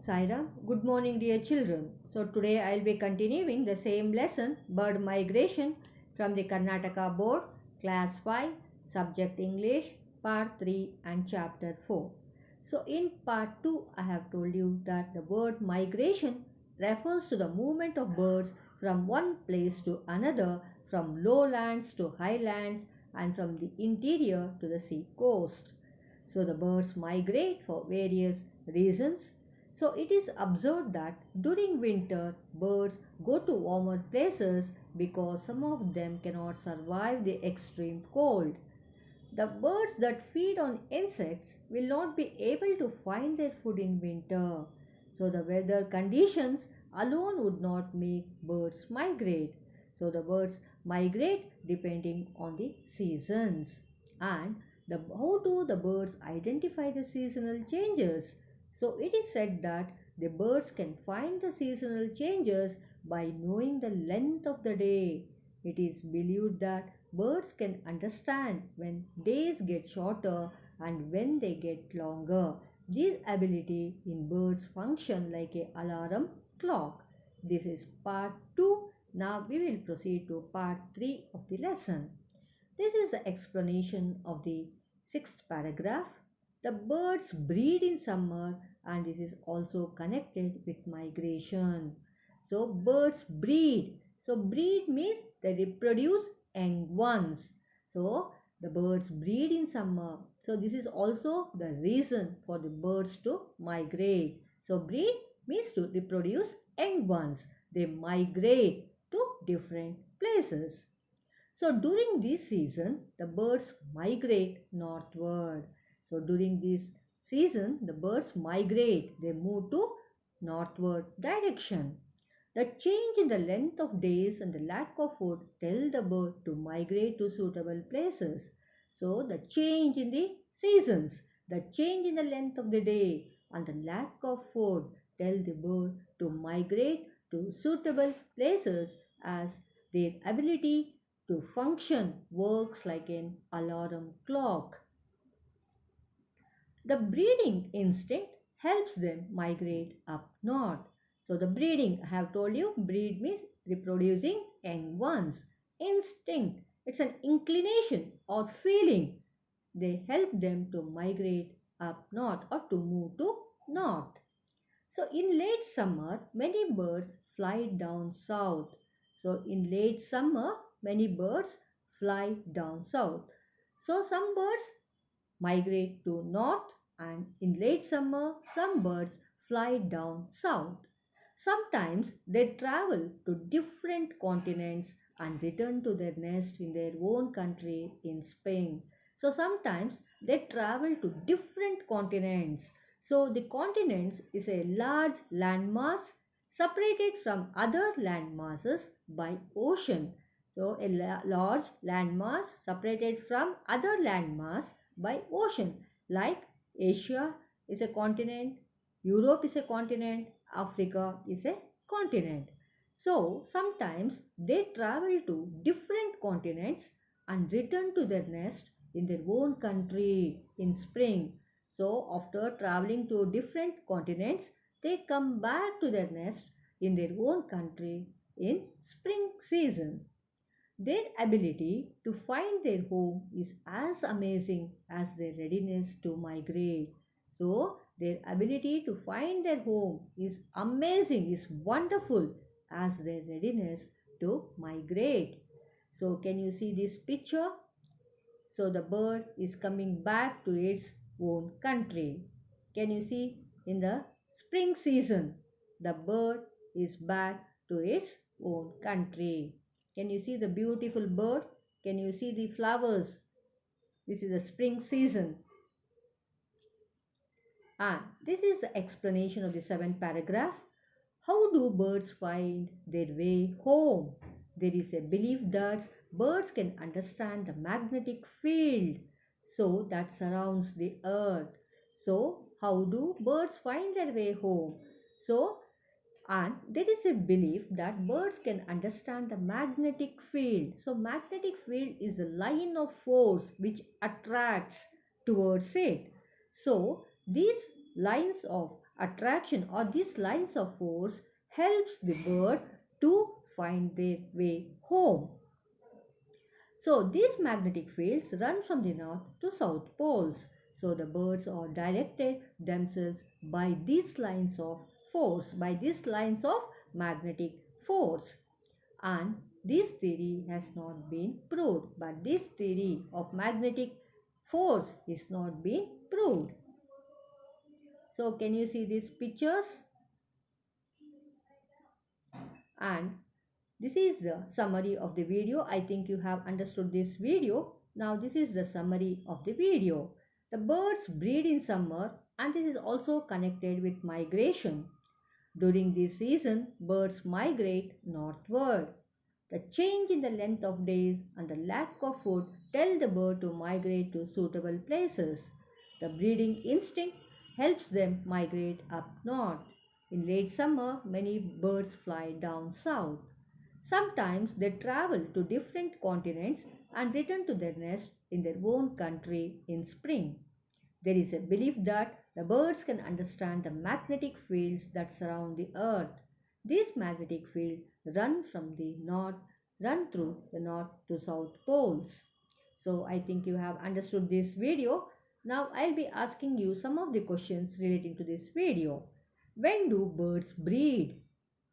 Saira, good morning, dear children. So, today I'll be continuing the same lesson, bird migration, from the Karnataka board, class 5, subject English, part 3 and chapter 4. So, in part 2, I have told you that the word migration refers to the movement of birds from one place to another, from lowlands to highlands, and from the interior to the sea coast. So, the birds migrate for various reasons. So it is observed that during winter, birds go to warmer places because some of them cannot survive the extreme cold. The birds that feed on insects will not be able to find their food in winter. So the weather conditions alone would not make birds migrate. So the birds migrate depending on the seasons. And how do the birds identify the seasonal changes? So it is said that the birds can find the seasonal changes by knowing the length of the day. It is believed that birds can understand when days get shorter and when they get longer. This ability in birds function like a alarm clock. This is part 2. Now we will proceed to part 3 of the lesson. This is the explanation of the sixth paragraph. The birds breed in summer and this is also connected with migration. So birds breed. So breed means they reproduce young ones. So the birds breed in summer. So this is also the reason for the birds to migrate. So breed means to reproduce young ones. They migrate to different places. So during this season, the birds migrate northward. So during this season, the birds migrate. They move to northward direction. The change in the length of days and the lack of food tell the bird to migrate to suitable places. So the change in the seasons, the change in the length of the day and the lack of food tell the bird to migrate to suitable places as their ability to function works like an alarm clock. The breeding instinct helps them migrate up north. So the breeding, I have told you, breed means reproducing young ones. Instinct, it's an inclination or feeling. They help them to migrate up north or to move to north. So in late summer, many birds fly down south. So in late summer, many birds fly down south. So some birds migrate to north and in late summer, some birds fly down south. Sometimes they travel to different continents and return to their nest in their own country in spring. So sometimes they travel to different continents. So the continents is a large landmass separated from other land masses by ocean. So a large landmass separated from other landmass by ocean, like Asia is a continent, Europe is a continent, Africa is a continent. So sometimes they travel to different continents and return to their nest in their own country in spring. So after traveling to different continents, they come back to their nest in their own country in spring season. Their ability to find their home is as amazing as their readiness to migrate. So, their ability to find their home is amazing, is wonderful as their readiness to migrate. So, can you see this picture? So, the bird is coming back to its own country. Can you see in the spring season, the bird is back to its own country. Can you see the beautiful bird? Can you see the flowers? This is the spring season. And this is the explanation of the seventh paragraph. How do birds find their way home? There is a belief that birds can understand the magnetic field so that surrounds the earth. So, how do birds find their way home? So, and there is a belief that birds can understand the magnetic field. So magnetic field is a line of force which attracts towards it. So these lines of attraction or these lines of force helps the bird to find their way home. So these magnetic fields run from the north to south poles. So the birds are directed themselves by these lines of force, by these lines of magnetic force. And this theory has not been proved, but this theory of magnetic force is not being proved. So can you see these pictures? And this is the summary of the video. I think you have understood this video. Now this is the summary of the video. The birds breed in summer and this is also connected with migration. During this season, birds migrate northward. The change in the length of days and the lack of food tell the bird to migrate to suitable places. The breeding instinct helps them migrate up north. In late summer, many birds fly down south. Sometimes they travel to different continents and return to their nest in their own country in spring. There is a belief that the birds can understand the magnetic fields that surround the earth. These magnetic fields run through the north to south poles. So I think you have understood this video. Now I'll be asking you some of the questions relating to this video. When do birds breed?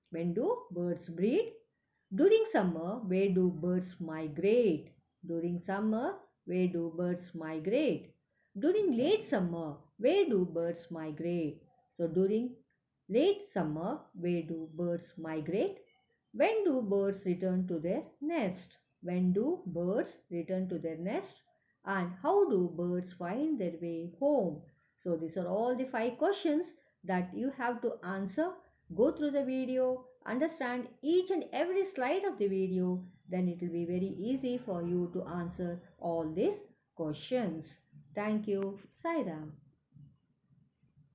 When do birds breed? During summer, where do birds migrate? During summer, where do birds migrate? During late summer, where do birds migrate? So during late summer, where do birds migrate? When do birds return to their nest? When do birds return to their nest? And how do birds find their way home? So these are all the 5 questions that you have to answer. Go through the video, understand each and every slide of the video, then it will be very easy for you to answer all these questions. Thank you. Sai Ram.